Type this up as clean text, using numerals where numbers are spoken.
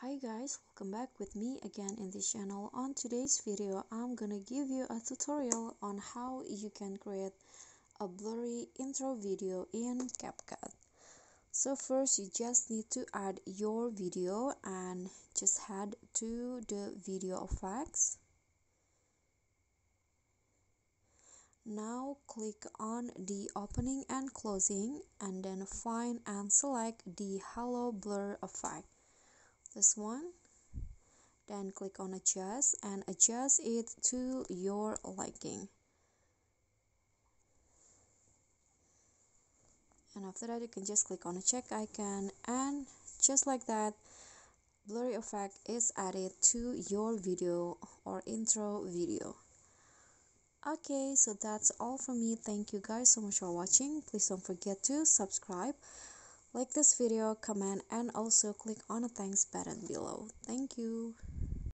Hi guys, welcome back with me again in this channel. On today's video, I'm gonna give you a tutorial on how you can create a blurry intro video in CapCut. So first, you just need to add your video and just head to the video effects. Now click on the opening and closing and then find and select the halo blur effect. This one. Then click on adjust and adjust it to your liking. And after that, you can just click on the check icon, and just like that, blurry effect is added to your video or intro video. Okay, so that's all from me. Thank you guys so much for watching. Please don't forget to subscribe, like this video, comment, and also click on the thanks button below. Thank you.